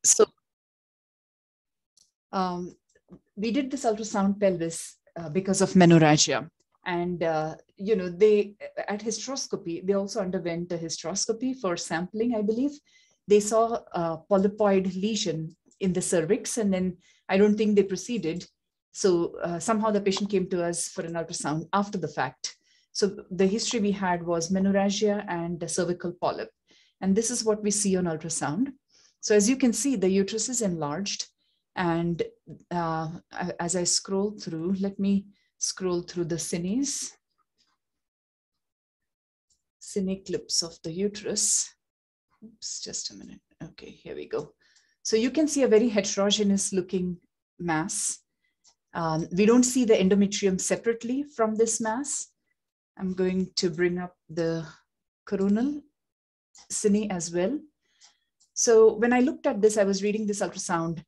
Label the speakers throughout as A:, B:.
A: So we did this ultrasound pelvis because of menorrhagia. And, they, at hysteroscopy, they also underwent a hysteroscopy for sampling, I believe. They saw a polypoid lesion in the cervix, and then I don't think they proceeded. So somehow the patient came to us for an ultrasound after the fact. So the history we had was menorrhagia and a cervical polyp. And this is what we see on ultrasound. So as you can see, the uterus is enlarged. And as I scroll through, let me scroll through the cine clips of the uterus. Oops, just a minute. Okay, here we go. So you can see a very heterogeneous looking mass. We don't see the endometrium separately from this mass. I'm going to bring up the coronal cine as well. So when I looked at this, I was reading this ultrasound.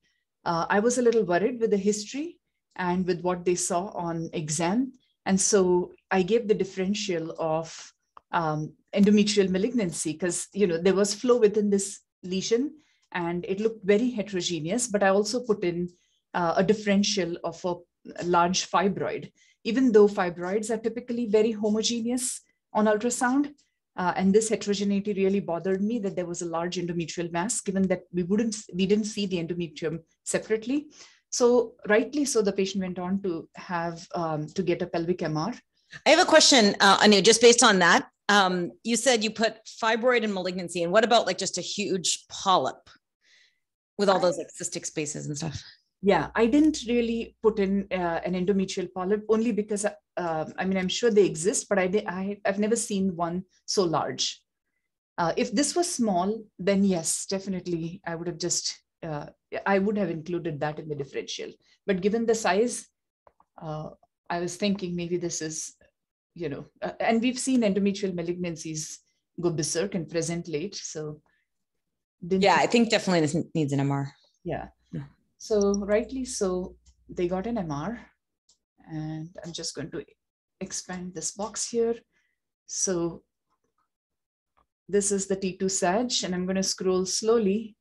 A: I was a little worried with the history and with what they saw on exam. And so I gave the differential of endometrial malignancy because, there was flow within this lesion and it looked very heterogeneous, but I also put in a differential of a large fibroid, even though fibroids are typically very homogeneous on ultrasound. And this heterogeneity really bothered me, that there was a large endometrial mass, given that we didn't see the endometrium separately. So rightly so, the patient went on to have to get a pelvic MR.
B: I have a question, Anu, just based on that. You said you put fibroid and malignancy, and what about like just a huge polyp with all those like cystic spaces and stuff?
A: Yeah, I didn't really put in an endometrial polyp only because, I'm sure they exist, but I've never seen one so large. If this was small, then yes, definitely I would have I would have included that in the differential. But given the size, I was thinking maybe this is, and we've seen endometrial malignancies go berserk and present late. So
B: I think definitely this needs an MR.
A: Yeah. So rightly so, they got an MR, and I'm just going to expand this box here. So this is the T2 Sag, and I'm going to scroll slowly.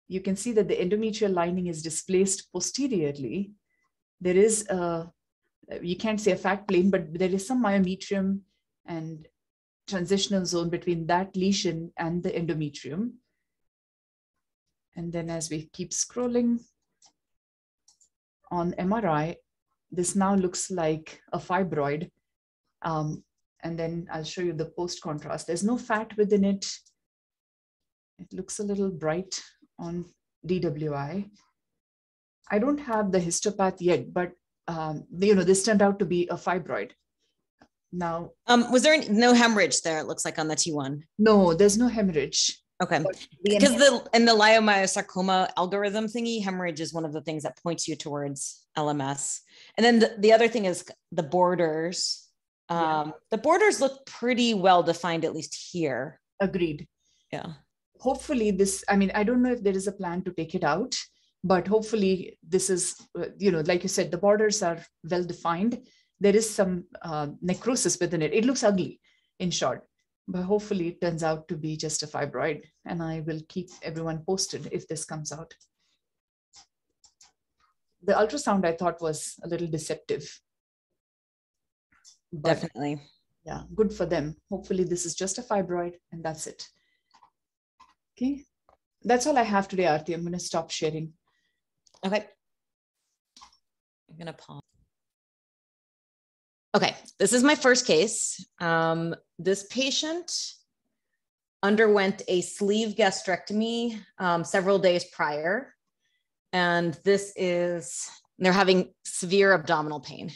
A: You can see that the endometrial lining is displaced posteriorly. There is you can't say a fat plane, but there is some myometrium and transitional zone between that lesion and the endometrium. And then as we keep scrolling on MRI, this now looks like a fibroid. And then I'll show you the post contrast. There's no fat within it. It looks a little bright on DWI. I don't have the histopath yet, but this turned out to be a fibroid. Now,
B: was there no hemorrhage there? It looks like on the T1.
A: No, there's no hemorrhage.
B: Okay, because in the leiomyosarcoma algorithm thingy, hemorrhage is one of the things that points you towards LMS. And then the other thing is the borders. The borders look pretty well defined, at least here.
A: Agreed.
B: Yeah.
A: Hopefully this, I don't know if there is a plan to take it out, but hopefully this is, like you said, the borders are well defined. There is some necrosis within it. It looks ugly, in short. But hopefully it turns out to be just a fibroid, and I will keep everyone posted if this comes out. The ultrasound I thought was a little deceptive.
B: Definitely.
A: Yeah, good for them. Hopefully this is just a fibroid and that's it. Okay, that's all I have today, Aarti. I'm going to stop sharing.
B: Okay. I'm going to pause. Okay, this is my first case. This patient underwent a sleeve gastrectomy several days prior. And they're having severe abdominal pain.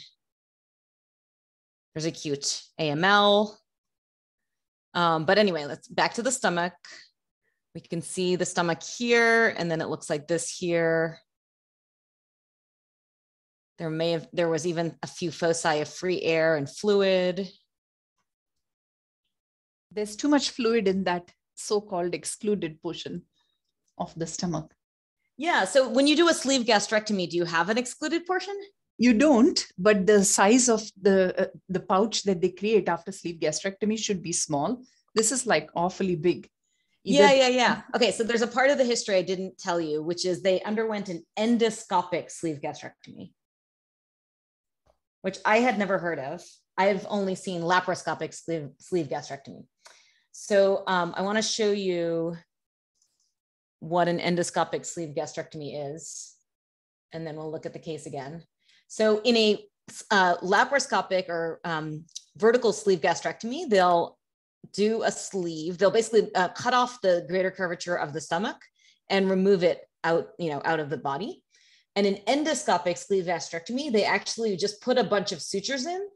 B: There's acute AML. But anyway, let's back to the stomach. We can see the stomach here, and then it looks like this here. There was even a few foci of free air and fluid.
A: There's too much fluid in that so-called excluded portion of the stomach.
B: Yeah, so when you do a sleeve gastrectomy, do you have an excluded portion?
A: You don't, but the size of the pouch that they create after sleeve gastrectomy should be small. This is like awfully big.
B: Yeah. Okay, so there's a part of the history I didn't tell you, which is they underwent an endoscopic sleeve gastrectomy, which I had never heard of. I've only seen laparoscopic sleeve gastrectomy. So I want to show you what an endoscopic sleeve gastrectomy is, and then we'll look at the case again. So in a laparoscopic or vertical sleeve gastrectomy, they'll do a sleeve. They'll basically cut off the greater curvature of the stomach and remove it out, out of the body. And in endoscopic sleeve gastrectomy, they actually just put a bunch of sutures in.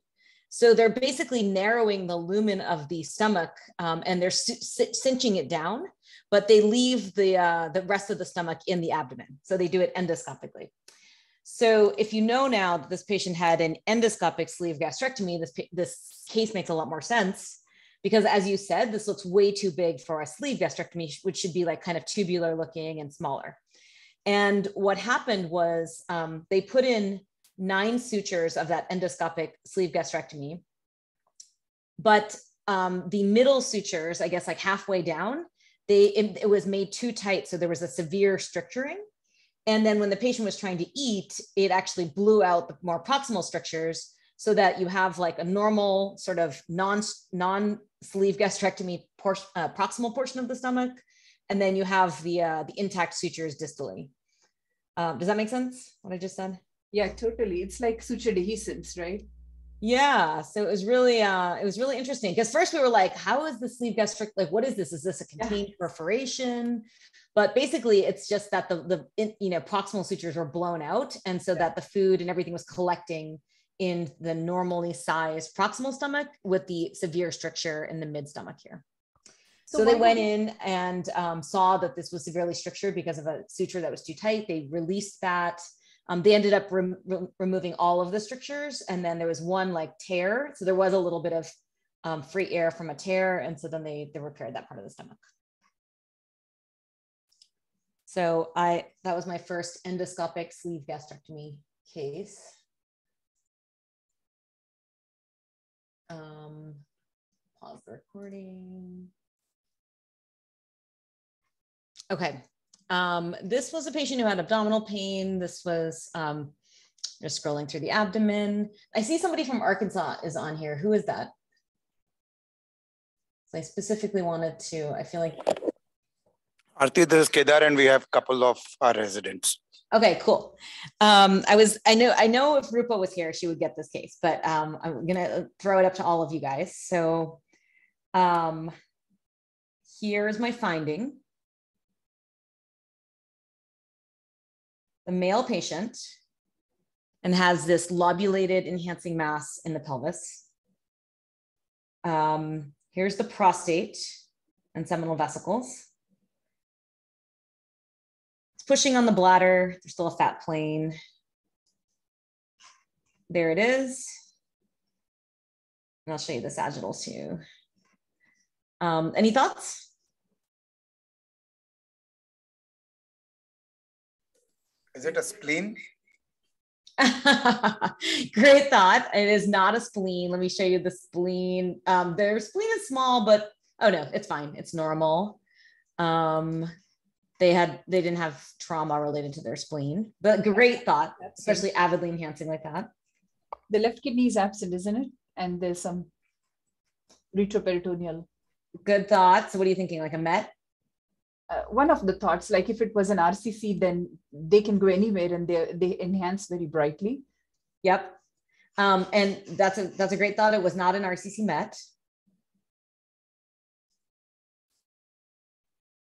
B: So they're basically narrowing the lumen of the stomach and they're cinching it down, but they leave the rest of the stomach in the abdomen. So they do it endoscopically. So if you know now that this patient had an endoscopic sleeve gastrectomy, this case makes a lot more sense, because as you said, this looks way too big for a sleeve gastrectomy, which should be like kind of tubular looking and smaller. And what happened was they put in 9 sutures of that endoscopic sleeve gastrectomy, but the middle sutures, I guess like halfway down, it was made too tight. So there was a severe stricturing. And then when the patient was trying to eat, it actually blew out the more proximal strictures so that you have like a normal sort of non-sleeve gastrectomy proximal portion of the stomach. And then you have the intact sutures distally. Does that make sense, what I just said?
A: Yeah, totally. It's like suture dehiscence, right?
B: Yeah. So it was really interesting, because first we were like, how is the sleeve gastric? Like, what is this? Is this a contained perforation? But basically it's just that the proximal sutures were blown out. And so that the food and everything was collecting in the normally sized proximal stomach with the severe stricture in the mid stomach here. So they went in and saw that this was severely strictured because of a suture that was too tight. They released that. They ended up removing all of the strictures. And then there was one like tear. So there was a little bit of free air from a tear. And so then they repaired that part of the stomach. So that was my first endoscopic sleeve gastrectomy case. Pause the recording. Okay. This was a patient who had abdominal pain. This was just scrolling through the abdomen. I see somebody from Arkansas is on here. Who is that? So I specifically wanted to, I feel like.
C: Aarti, this is Kedar, and we have a couple of our residents.
B: Okay, cool. I know if Rupa was here, she would get this case, but I'm gonna throw it up to all of you guys. So here's my finding. The male patient and has this lobulated enhancing mass in the pelvis. Here's the prostate and seminal vesicles. It's pushing on the bladder. There's still a fat plane. There it is. And I'll show you the sagittals too. Any thoughts?
C: Is it a spleen?
B: Great thought. It is not a spleen. Let me show you the spleen. Their spleen is small, but oh no, it's fine. It's normal. They didn't have trauma related to their spleen, but great thought, especially avidly enhancing like that.
A: The left kidney is absent, isn't it? And there's some retroperitoneal.
B: Good thought. So what are you thinking? Like a Met?
A: One of the thoughts, like if it was an RCC, then they can go anywhere and they enhance very brightly.
B: Yep. And that's a great thought. It was not an RCC Met.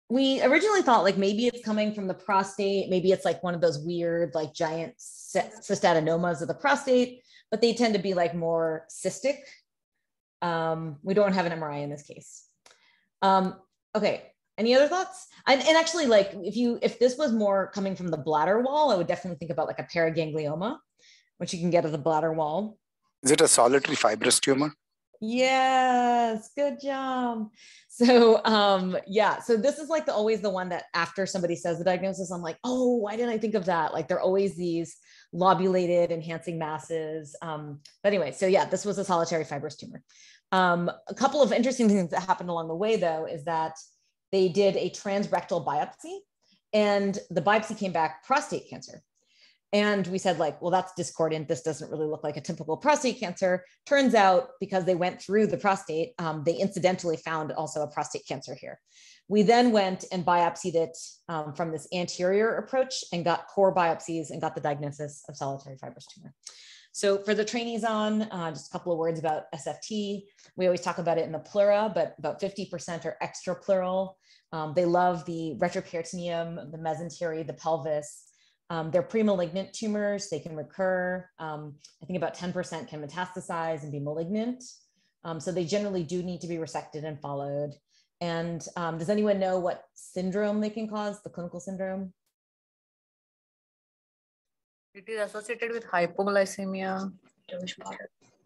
B: We originally thought like maybe it's coming from the prostate. Maybe it's like one of those weird like giant cystadenomas of the prostate, but they tend to be like more cystic. We don't have an MRI in this case. Okay. Any other thoughts? And actually, like if this was more coming from the bladder wall, I would definitely think about like a paraganglioma, which you can get at the bladder wall.
C: Is it a solitary fibrous tumor?
B: Yes, good job. So yeah, so this is like always the one that after somebody says the diagnosis, I'm like, oh, why didn't I think of that? Like they're always these lobulated enhancing masses. But anyway, so yeah, this was a solitary fibrous tumor. A couple of interesting things that happened along the way though, is that they did a transrectal biopsy, and the biopsy came back prostate cancer. And we said, like, well, that's discordant. This doesn't really look like a typical prostate cancer. Turns out, because they went through the prostate, they incidentally found also a prostate cancer here. We then went and biopsied it from this anterior approach and got core biopsies and got the diagnosis of solitary fibrous tumor. So for the trainees on, just a couple of words about SFT. We always talk about it in the pleura, but about 50% are extrapleural. They love the retroperitoneum, the mesentery, the pelvis. They're pre-malignant tumors. They can recur. I think about 10% can metastasize and be malignant. So they generally do need to be resected and followed. And does anyone know what syndrome they can cause, the clinical syndrome?
D: It is associated with hypoglycemia.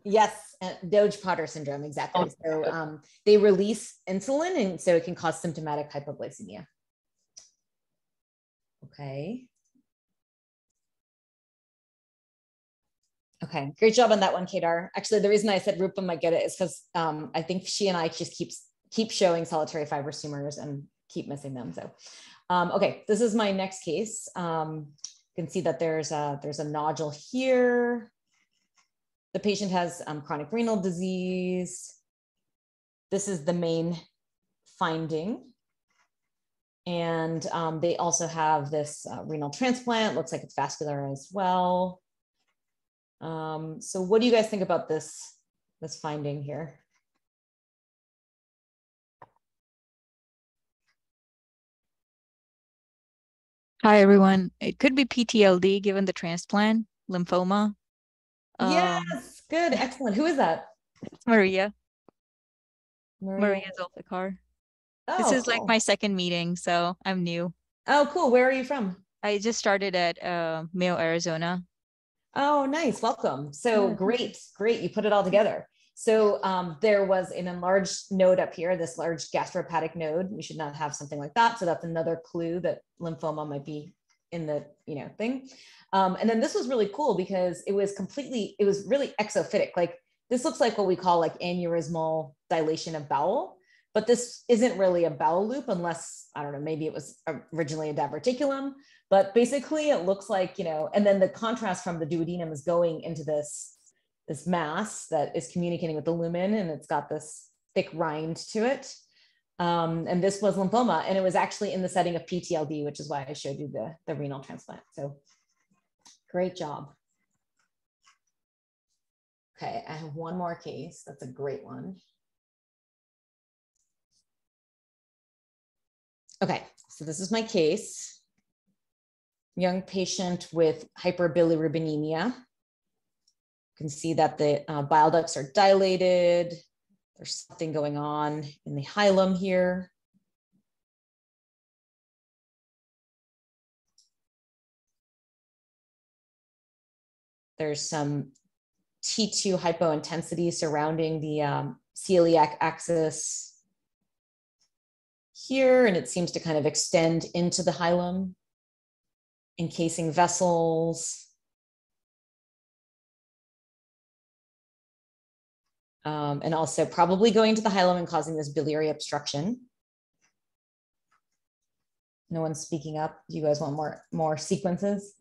B: Yes, Doge-Potter syndrome, exactly. So they release insulin, and so it can cause symptomatic hypoglycemia. Okay. Okay, great job on that one, Kedar. Actually, the reason I said Rupa might get it is because I think she and I just keep showing solitary fibrous tumors and keep missing them. So, okay, this is my next case. You can see that there's a nodule here. The patient has chronic renal disease. This is the main finding. And they also have this renal transplant. Looks like it's vascular as well. So what do you guys think about this finding here?
E: Hi, everyone. It could be PTLD given the transplant, lymphoma.
B: Yes, good, excellent. Who is that?
E: Maria Zulfikar.
B: Oh,
E: This is
B: cool.
E: like my second meeting, so I'm new.
B: Oh, cool. Where are you from?
E: I just started at Mayo, Arizona.
B: Oh, nice. Welcome. So great. You put it all together. So there was an enlarged node up here, this large gastrohepatic node. We should not have something like that. So that's another clue that lymphoma might be in the thing. And then this was really cool because it was really exophytic. Like this looks like what we call like aneurysmal dilation of bowel, but this isn't really a bowel loop unless, I don't know, maybe it was originally a diverticulum, but basically it looks like, and then the contrast from the duodenum is going into this mass that is communicating with the lumen, and it's got this thick rind to it. And this was lymphoma, and it was actually in the setting of PTLD, which is why I showed you the renal transplant. So great job. Okay, I have one more case. That's a great one. Okay, so this is my case. Young patient with hyperbilirubinemia. You can see that the bile ducts are dilated. There's something going on in the hilum here. There's some T2 hypointensity surrounding the celiac axis here, and it seems to kind of extend into the hilum, encasing vessels. And also probably going to the hilum and causing this biliary obstruction. No one's speaking up. Do you guys want more sequences?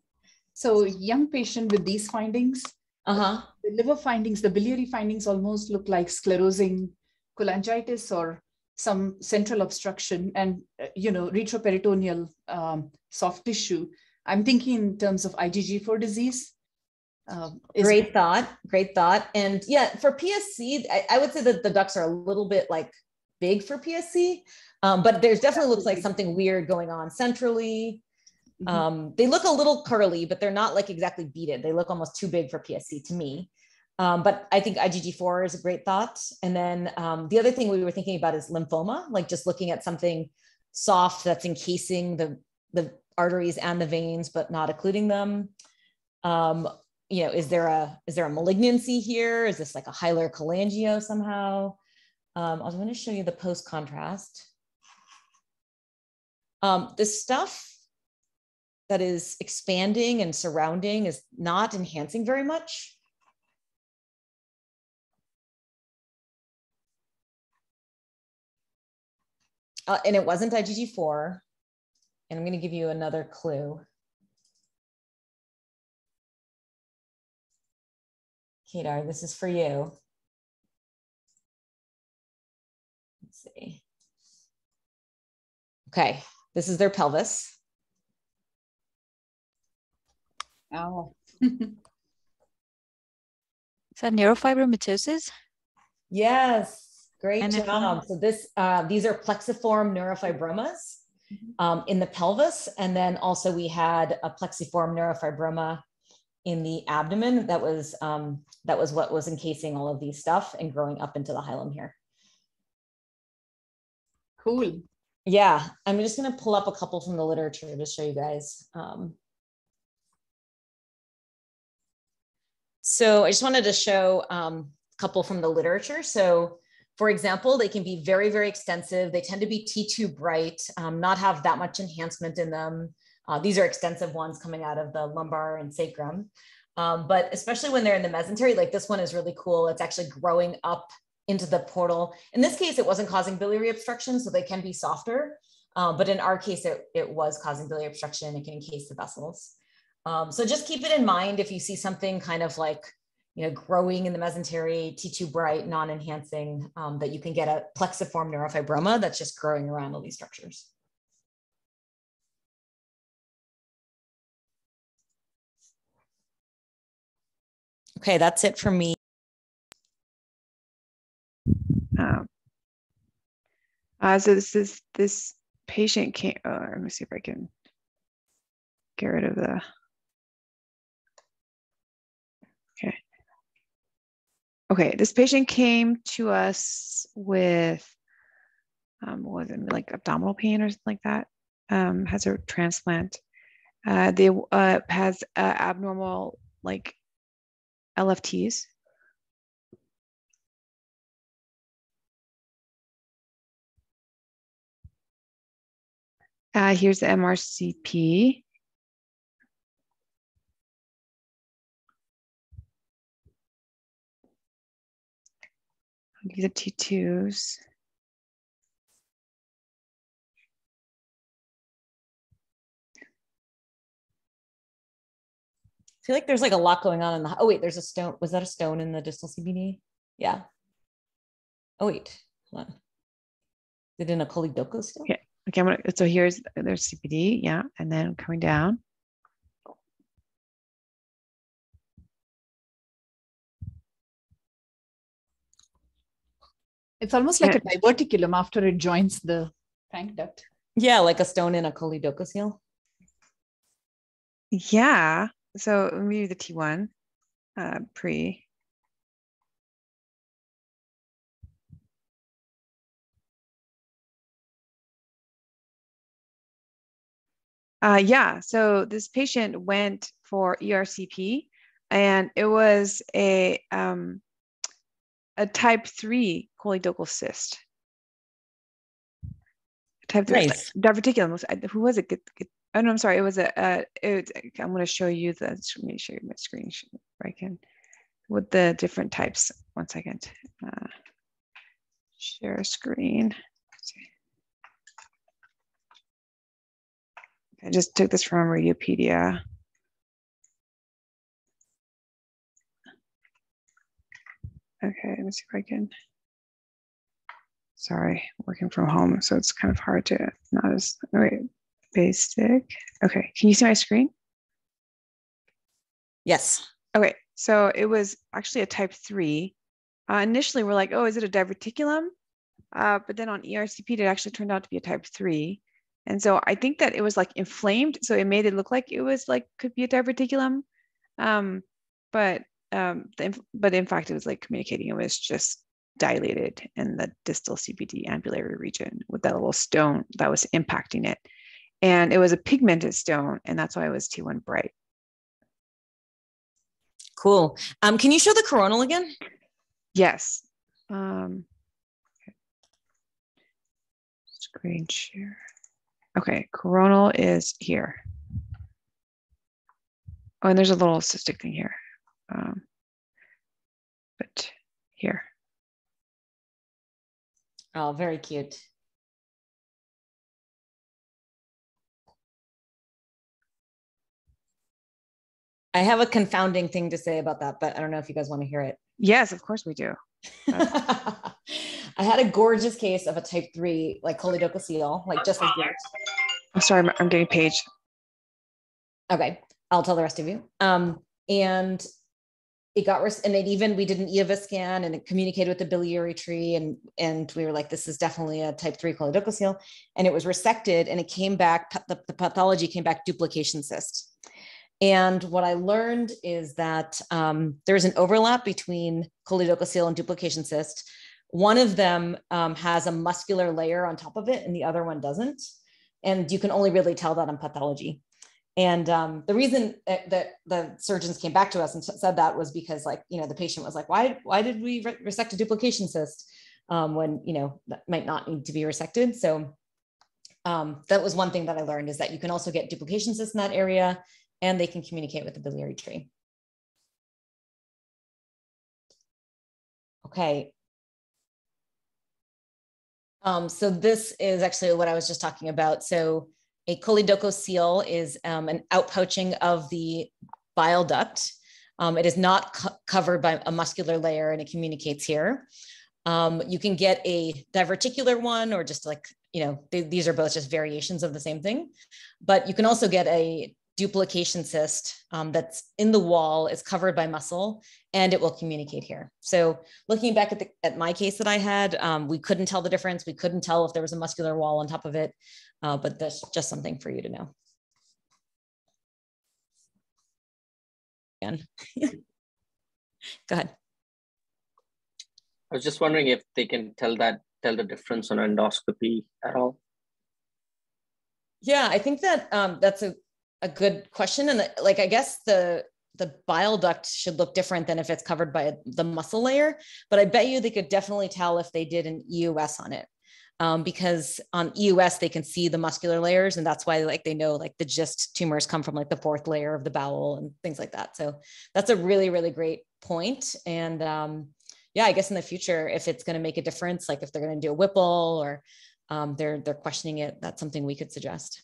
A: So young patient with these findings,
B: the
A: liver findings, the biliary findings almost look like sclerosing cholangitis or some central obstruction and, retroperitoneal soft tissue. I'm thinking in terms of IgG4 disease.
B: Great thought. And yeah, for PSC, I would say that the ducts are a little bit like big for PSC, but there's definitely looks like something weird going on centrally. They look a little curly, but they're not like exactly beaded. They look almost too big for PSC to me. But I think IgG4 is a great thought. And then the other thing we were thinking about is lymphoma, like just looking at something soft that's encasing the arteries and the veins, but not occluding them. Is there a malignancy here? Is this like a hilar cholangio somehow? I was going to show you the post contrast. This stuff that is expanding and surrounding is not enhancing very much. And it wasn't IgG4. And I'm going to give you another clue. Kedar, this is for you. Let's see. Okay, this is their pelvis.
A: Oh.
E: Is that neurofibromatosis?
B: Yes, great
E: NFL?
B: job. So these are plexiform neurofibromas in the pelvis. And then also we had a plexiform neurofibroma in the abdomen. That was what was encasing all of these stuff and growing up into the hilum here.
A: Cool.
B: Yeah, I'm just going to pull up a couple from the literature to show you guys. So I just wanted to show a couple from the literature. So for example, they can be very, very extensive. They tend to be T2 bright, not have that much enhancement in them. These are extensive ones coming out of the lumbar and sacrum. But especially when they're in the mesentery, like this one is really cool. It's actually growing up into the portal. In this case, it wasn't causing biliary obstruction, so they can be softer. But in our case, it was causing biliary obstruction. It can encase the vessels. So just keep it in mind if you see something kind of like, growing in the mesentery, T2 bright, non-enhancing, that you can get a plexiform neurofibroma that's just growing around all these structures. Okay, that's it for me.
F: So this patient came. Let me see if I can get rid of the. Okay, this patient came to us with what was it, like abdominal pain or something like that. Has a transplant. They has abnormal like LFTs. Here's the MRCP. These are T2s.
B: I feel like there's like a lot going on in the, oh wait, there's a stone. Was that a stone in the distal CBD? Yeah. Oh wait, hold on. Is it in a choledochal still?
F: Yeah. Okay, so there's CBD, yeah, and then coming down.
A: It's almost like a diverticulum after it joins the frank duct.
B: Yeah, like a stone in a choledochocele.
F: Yeah. So maybe the T1 pre. Yeah. So this patient went for ERCP, and it was a type 3 choledochal cyst. Type 3
B: Nice.
F: diverticulum. Who was it? Oh no, I'm sorry. It was I'm going to show you the. Let me show you my screen. I can with the different types. 1 second. Share screen. I just took this from Radiopedia. Okay, let's see if I can. Sorry, working from home, so it's kind of hard to not as. Oh, wait, basic. Okay, can you see my screen?
B: Yes.
F: Okay, so it was actually a type 3. Initially, we're like, oh, is it a diverticulum? But then on ERCP, it actually turned out to be a type 3. And so I think that it was like inflamed, so it made it look like it was like could be a diverticulum, but in fact it was like communicating. It was just dilated in the distal CBD ambulatory region with that little stone that was impacting it, and it was a pigmented stone, and that's why it was T1 bright.
B: Cool. Can you show the coronal again?
F: Yes. Screen share. Okay, coronal is here. Oh, and there's a little cystic thing here. But here.
B: Oh, very cute. I have a confounding thing to say about that, but I don't know if you guys want to hear it.
F: Yes, of course we do.
B: I had a gorgeous case of a type 3, like choledochocele, like just like yours.
F: I'm sorry, I'm getting paged.
B: Okay, I'll tell the rest of you. And it got, and it even, we did an EOVA scan and it communicated with the biliary tree. And we were like, this is definitely a type 3 choledochocele. And it was resected and it came back, the pathology came back duplication cyst. And what I learned is that there's an overlap between choledochocele and duplication cyst. One of them has a muscular layer on top of it and the other one doesn't. And you can only really tell that on pathology. And the reason that the surgeons came back to us and said that was because, like, you know, the patient was like, why did we resect a duplication cyst when, you know, that might not need to be resected? So that was one thing that I learned, is that you can also get duplication cysts in that area and they can communicate with the biliary tree. Okay. So this is actually what I was just talking about. So a choledochocele is an outpouching of the bile duct. It is not covered by a muscular layer and it communicates here. You can get a diverticular one, or just like, you know, these are both just variations of the same thing. But you can also get a duplication cyst that's in the wall, is covered by muscle, and it will communicate here. So looking back at my case that I had, we couldn't tell the difference. We couldn't tell if there was a muscular wall on top of it, but that's just something for you to know. Again. Go ahead.
G: I was just wondering if they can tell the difference on endoscopy at all.
B: Yeah, I think that that's a good question. And like, I guess the bile duct should look different than if it's covered by the muscle layer, but I bet you they could definitely tell if they did an EUS on it. Because on EUS, they can see the muscular layers, and that's why, like, they know, like, the GIST tumors come from like the 4th layer of the bowel and things like that. So that's a really, really great point. And yeah, I guess in the future, if it's going to make a difference, like if they're going to do a Whipple or they're questioning it, that's something we could suggest.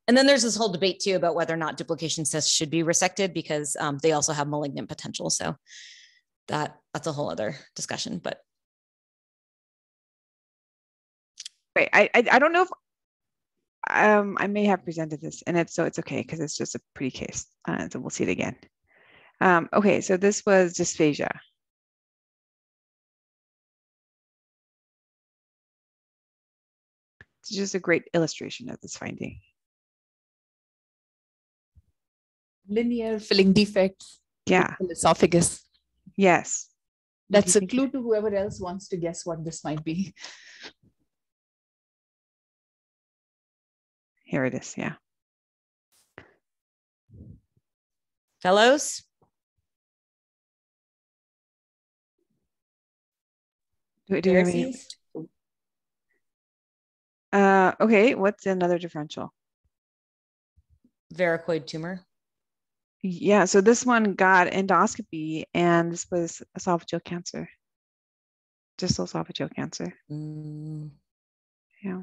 B: And then there's this whole debate too about whether or not duplication cysts should be resected, because they also have malignant potential. So that's a whole other discussion. But
F: Wait, I don't know if I may have presented this, and it's okay because it's just a pretty case, so we'll see it again. Okay, so this was dysphagia. It's just a great illustration of this finding.
A: Linear filling defects.
F: Yeah.
A: In the esophagus.
F: Yes.
A: That's a clue to whoever else wants to guess what this might be.
F: Here it is. Yeah.
B: fellows?
F: Do you have any? Okay, what's another differential?
B: Varicoid tumor.
F: Yeah, so this one got endoscopy, and this was esophageal cancer. Distal esophageal cancer. Yeah.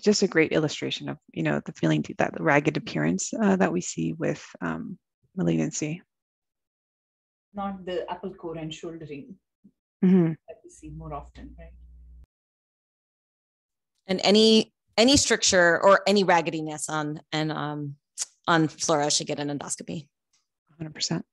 F: Just a great illustration of, the feeling, that the ragged appearance that we see with malignancy.
A: Not the apple core and shouldering that we see more often, right?
B: And any stricture or any raggediness on flora should get an endoscopy.
F: 100%.